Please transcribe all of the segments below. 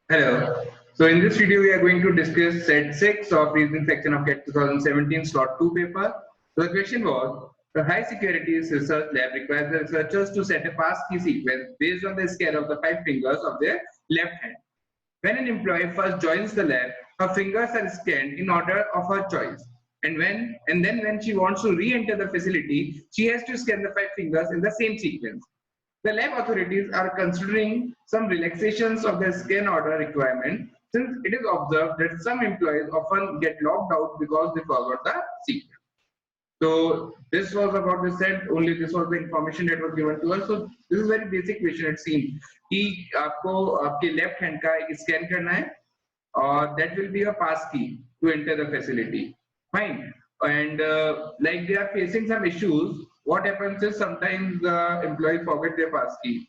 Hello. So in this video, we are going to discuss set 6 of reasoning section of CAT 2017 slot 2 paper. So the question was, the high security research lab requires the researchers to set a passkey sequence based on the scale of the 5 fingers of their left hand. When an employee first joins the lab, her fingers are scanned in order of her choice. And then when she wants to re-enter the facility, she has to scan the 5 fingers in the same sequence. The lab authorities are considering some relaxations of the scan order requirement since it is observed that some employees often get locked out because they forgot the sequence. So this was about the set, only this was the information that was given to us. So this is very basic question it seems कि आपको आपके left hand का scan करना है और that will be a pass key to enter the facility. Fine. And like they are facing some issues, what happens is sometimes the employees forget their pass key.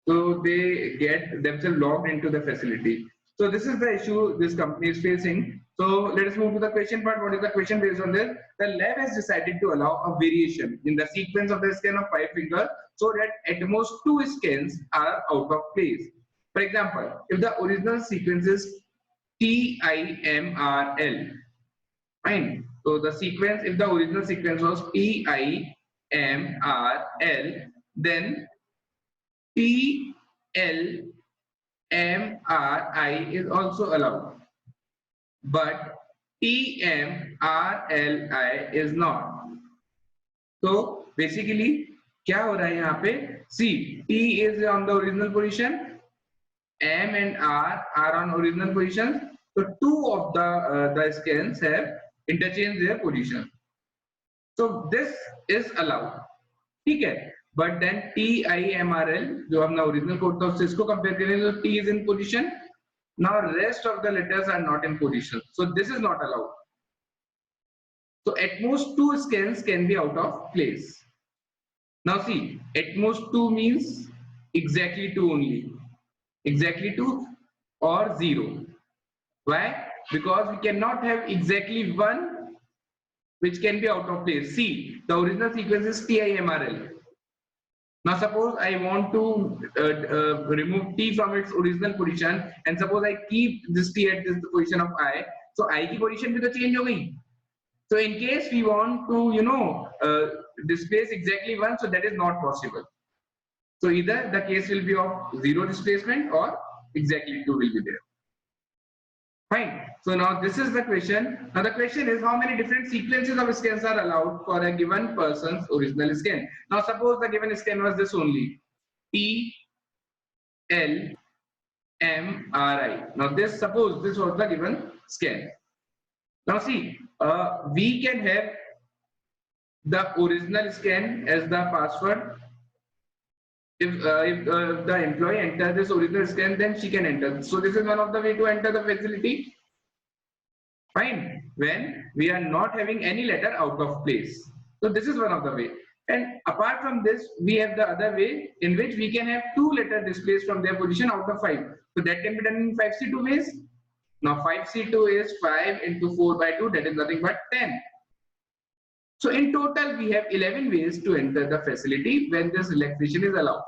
So they get themselves logged into the facility. So this is the issue this company is facing. So let us move to the question part. What is the question based on this? The lab has decided to allow a variation in the sequence of the scan of 5 fingers so that at most 2 scans are out of place. For example, if the original sequence is TIMRL, fine. So the sequence, if the original sequence was TIMRL, then TLMRI is also allowed, but TMRLI is not. So basically, क्या हो रहा है यहाँ पे? See, T is on the original position, M and R are on original positions. So two of the scans have interchanged their position. So this is allowed. ठीक है? But then TIMRL जो अपना original code था उससे इसको compare करें तो T is in position. Now rest of the letters are not in position. So this is not allowed. So at most 2 scans can be out of place. Now see, at most 2 means exactly 2 only. Exactly 2 or 0. Why? Because we cannot have exactly 1 which can be out of place. See, the original sequence is TIMRL. Now suppose I want to remove T from its original position and suppose I keep this T at this position of I, so I की position भी तो change हो गई. So in case we want to displace exactly 1, so that is not possible. So either the case will be of 0 displacement or exactly 2 will be there. Fine. So now this is the question. Now the question is how many different sequences of scans are allowed for a given person's original scan. Now suppose the given scan was this only. T L M R I. Now this, suppose this was the given scan. Now see, we can have the original scan as the password. If the employee enters this original scan, then she can enter. So this is one of the way to enter the facility. Fine. When we are not having any letter out of place. So this is one of the way. And apart from this, we have the other way in which we can have 2 letters displaced from their position out of 5. So that can be done in 5C2 ways. Now 5C2 is 5 into 4 by 2. That is nothing but 10. So in total, we have 11 ways to enter the facility when this relaxation is allowed.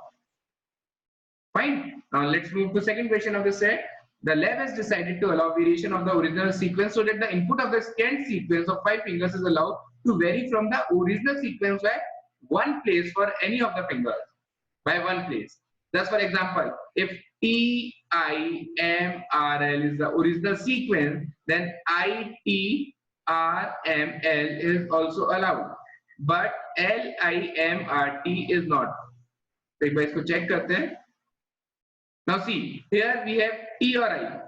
Fine. Now let's move to second question of the set. The lab has decided to allow variation of the original sequence so that the input of the scanned sequence of 5 fingers is allowed to vary from the original sequence by 1 place for any of the fingers. By 1 place. Thus, for example, if TIMRL is the original sequence, then ITRML is also allowed, but LIMRT is not. तो एक बार इसको check करते हैं. Now see, here we have T और I.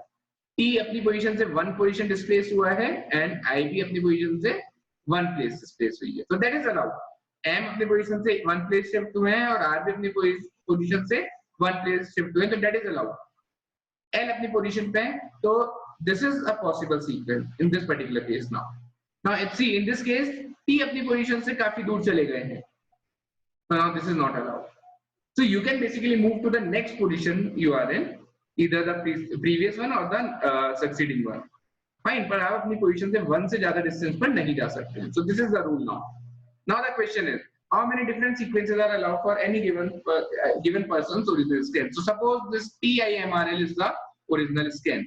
T अपनी position से 1 position displace हुआ है and I भी अपनी पोजीशन से 1 प्लेस डिस्प्लेस हुई है. So that is allowed. M अपनी पोजीशन से 1 प्लेस शिफ्ट हुए हैं और R भी अपनी पोजीशन से 1 प्लेस शिफ्ट हुए हैं, तो that is allowed. L अपनी पोजीशन पे है, तो this is a possible sequence in this particular case now. Now let's see, in this case T अपनी पोजीशन से काफी दूर चले गए हैं. So now this is not allowed. So you can basically move to the next position you are in, either the previous one or the succeeding one. Fine, पर आप अपनी position से 1 से ज़्यादा distance पर नहीं जा सकते. So this is the rule now. Now the question is, how many different sequences are allowed for any given person's original scan. So suppose this TIMRL is the original scan.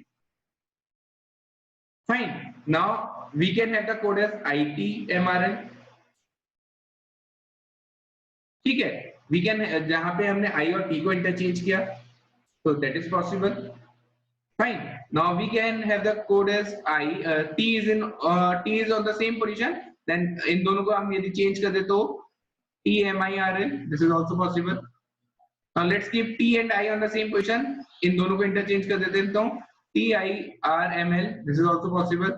Fine. Now we can have the code as ITMRL. ठीक है, we can जहां पे हमने I और T को interchange किया, so that is possible. Fine. Now we can have the code as T is on the same position. Then इन दोनों को हम यदि चेंज कर दे तो TMIRL. This is also possible. Now let's keep T and I on the same position. इन दोनों को interchange कर देते हैं तो TIRML. This is also possible.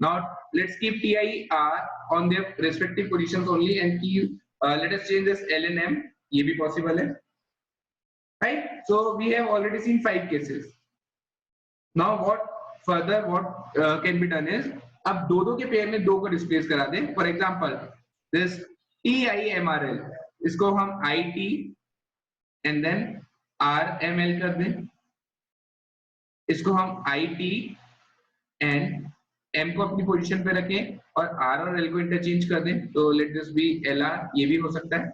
Now let's keep TIR on their respective positions only and keep let us change this LNM. ये भी possible है. Right? So we have already seen 5 cases. Now what can be done is अब दो के pair में 2 को displace करा दें. For example, this TIMRL इसको हम IT and then RML कर दें. इसको हम IT and M को अपनी पोजीशन पे रखें और R और L को इंटरचेंज कर दें. तो लेट दिस बी LR. ये भी हो सकता है.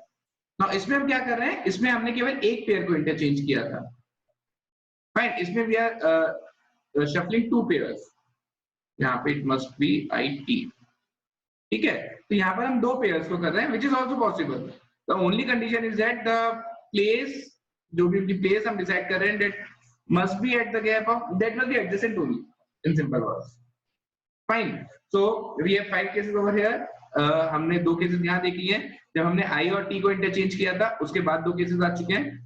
Now इसमें हम क्या कर रहे हैं, इसमें हमने केवल एक पेयर को इंटरचेंज किया था. फाइन. इसमें वी आर शफलिंग 2 पेयर्स. यहाँ पे इट मस्ट बी IT. ठीक है, तो यहाँ पर हम 2 पेयर्स को कर रहे हैं, which is also possible. The only condition is that the place, जो भी उनकी प्लेस हम डिसाइड कर रहे हैं, that must be at the gap of, that must be adjacent only, in simple words. Fine. So we have 5 cases over here. हमने 2 cases यहाँ देख लिए हैं. जब हमने I और T को इंटरचेंज किया था, उसके बाद 2 केसेस आ चुके हैं.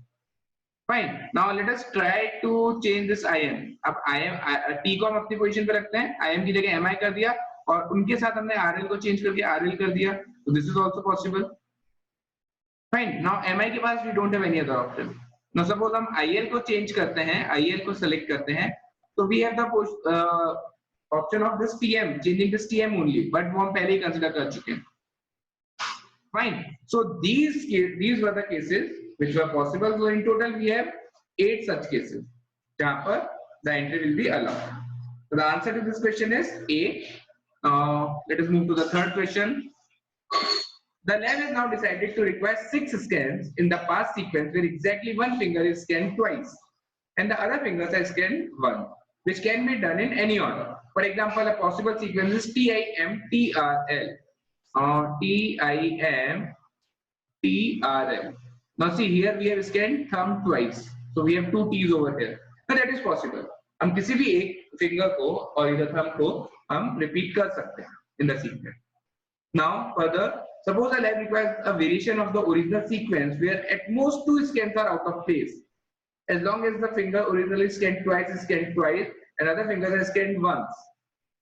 Fine. Now let us try to change this IM. अब T को हम अपनी पोजीशन पे रखते हैं, IM की जगह MI कर दिया और उनके साथ हमने RL को चेंज करके RL कर दिया. तो this is also possible. Fine. Now MI के पास we don't have any other option. Now suppose हम IL को चेंज करते हैं, IL को सेलेक्ट करते हैं, तो we have the option of this TM, changing this TM only, but वो हम पहले ही कंसीडर कर चुके हैं. Fine. So these were the cases which were possible. So in total we have 8 such cases जहां पर the entry will be allowed. So the answer to this question is A. Let us move to the third question. The lab has now decided to require 6 scans in the past sequence where exactly one finger is scanned twice and the other fingers are scanned once, which can be done in any order. For example, a possible sequence is TIM-TRL. TIM-TRL. Now see, here we have scanned thumb twice, so we have 2 T's over here. So that is possible. हम किसी भी एक finger को और इधर thumb को हम repeat कर सकते हैं in the sequence. Now further, suppose a lab requires a variation of the original sequence where at most 2 scans are out of place. As long as the finger originally scanned twice is scanned twice and other fingers are scanned once.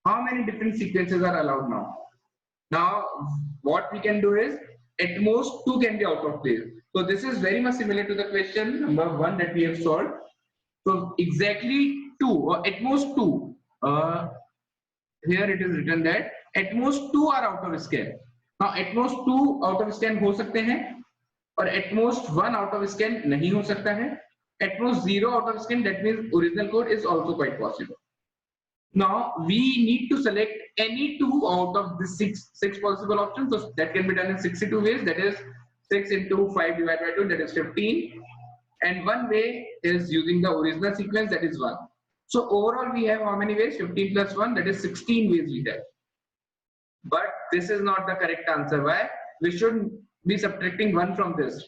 How many different sequences are allowed now? Now what we can do is at most 2 can be out of place. So this is very much similar to the question number 1 that we have solved. So exactly 2 or at most 2. Here it is written that at most 2 are out of scan. Now at most 2 out of scan हो सकते हैं और at most 1 out of scan नहीं हो सकता है. At most 0 out of scan, that means original code is also quite possible. Now we need to select any 2 out of the 6 possible options. So that can be done in 62 ways. That is 6 into 5 divided by 2, that is 15. And one way is using the original sequence, that is 1. So overall we have how many ways? 15 plus 1, that is 16 ways we have. But this is not the correct answer. Why? We should be subtracting 1 from this.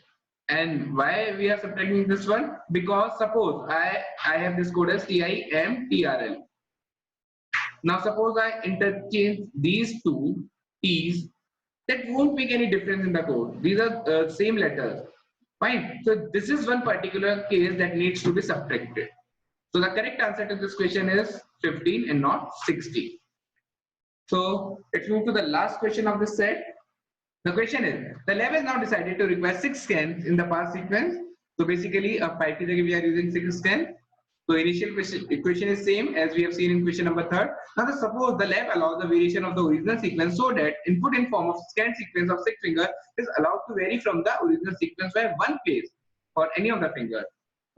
And why we are subtracting this one? Because suppose I have this code as TIM-TRL. Now suppose I interchange these 2 T's, that won't make any difference in the code. These are same letters. Fine. So this is one particular case that needs to be subtracted. So the correct answer to this question is 15 and not 60. So let's move to the last question of this set. The question is, the lab has now decided to require 6 scans in the past sequence. So basically, a 5 ki jagah we are using 6 scans. So initial equation is same as we have seen in question number 3. Now suppose the lab allows the variation of the original sequence so that input in form of scanned sequence of 6 fingers is allowed to vary from the original sequence by 1 place for any of the fingers.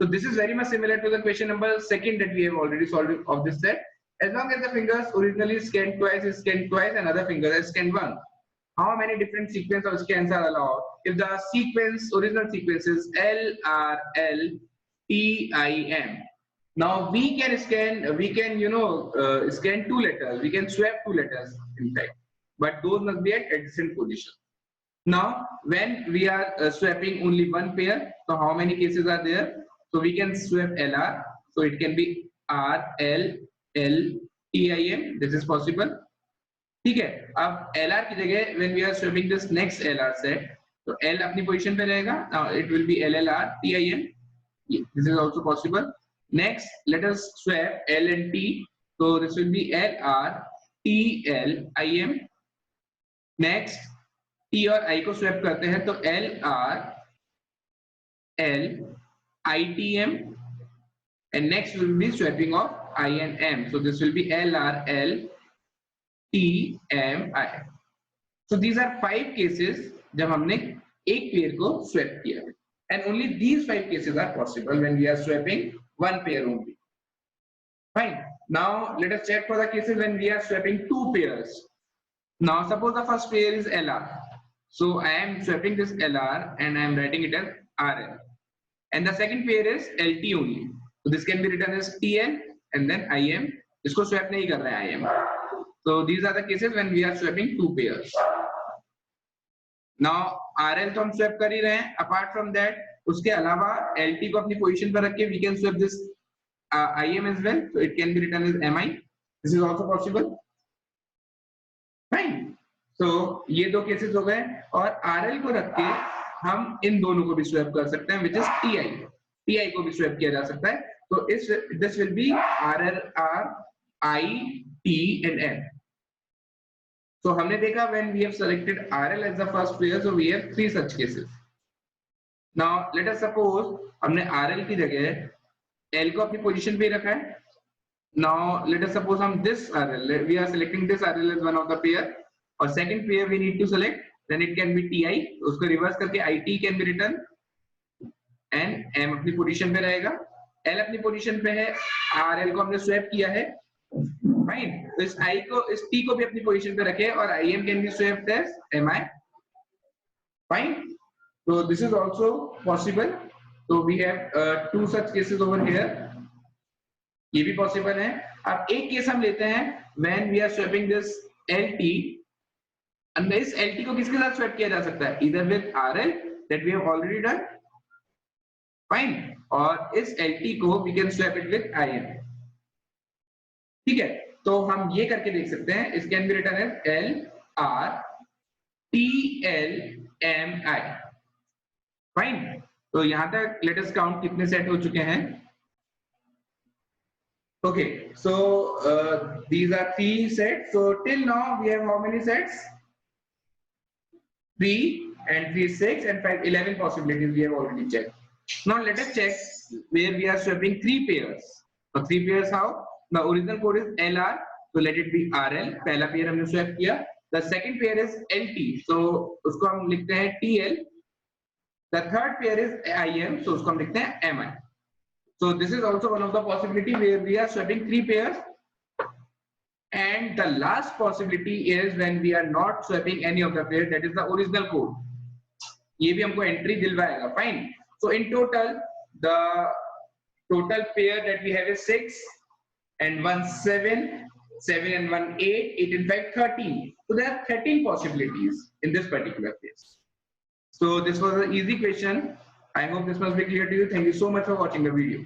So this is very much similar to the question number 2 that we have already solved of this set. As long as the fingers originally scanned twice is scanned twice and other fingers are scanned once. how many different sequence of scans are allowed? If the sequence, original sequence is LRLTIM. Now we can scan, scan 2 letters. We can swap 2 letters in fact, but those must be at adjacent position. Now when we are swapping only one pair, so how many cases are there? So we can swap LR, so it can be RLLTIM. This is possible. ठीक है, अब LR की जगह when we are swapping this next LR set, तो L अपनी position पे रहेगा. Now it will be LLR TIM. This is also possible. Next, let us swap L and T. So this will be LR TLIM. Next, T और I को swap करते हैं तो LR LITM. And next will be swapping of I and M. So this will be LRL TMI. So these are 5 cases जब हमने एक pair को swap किया है. And only these 5 cases are possible when we are swapping one pair only. Fine. Now let us check for the cases when we are swapping 2 pairs. Now suppose the first pair is LR. So I am swapping this LR and I am writing it as RL. And the second pair is LT only. So this can be written as TL and then IM. इसको swap नहीं कर रहे हैं IM. So these are the cases when we are swapping 2 pairs. Now RL तो हम swap कर ही रहे हैं. Apart from that, उसके अलावा LT को अपनी position पर रख के we can swap this IM as well. So it can be written as MI. This is also possible. Fine. So ये 2 cases हो गए और RL को रख के हम इन दोनों को भी swap कर सकते हैं, which is TI. TI को भी swap किया जा सकता है. So this will be RLR I T and M. So हमने देखा when we have selected RL as the first pair, so we have 3 such cases. Now let us suppose हमने RL की जगह L को अपनी position पे रखा है. Now let us suppose हम this RL, we are selecting this RL as one of the pair, और second pair we need to select, then it can be TI. उसको reverse करके IT can be written, and M अपनी position पे रहेगा. L अपनी position पे है, RL को हमने swap किया है. Fine. तो इस I को, इस T को भी अपनी पोजीशन पे रखे और IM can be swapped as MI. Fine. So this is also possible. So we have 2 such cases over here. ये भी possible है. अब एक केस हम लेते हैं when we are swapping this LT. and इस LT को किसके साथ swap किया जा सकता है? Either with RL that we have already done. Fine. और इस LT को we can swap it with IM. ठीक है, तो हम ये करके देख सकते हैं. इस can be written as LR TLMI. Fine. तो यहां तक लेट अस काउंट कितने सेट हो चुके हैं. Okay, so these are 3 sets. So till now we have how many sets? 3 and 3 is 6 and 5 11 possibilities we have already checked. Now let us check where we are swapping 3 pairs. So 3 pairs how? The original code is LR, so let it be RL. पहला pair हमने swap किया. The second pair is LT, so उसको हम लिखते हैं TL. The third pair is IM, so उसको हम लिखते हैं MI. So this is also one of the possibility where we are swapping 3 pairs. And the last possibility is when we are not swapping any of the pairs, that is the original code. ये भी हमको entry दिलवाएगा. Fine. So in total, the total pair that we have is 6. And 1 7, 7 and 1 8, 8 and 5 13. So there are 13 possibilities in this particular case. So this was an easy question. I hope this must be clear to you. Thank you so much for watching the video.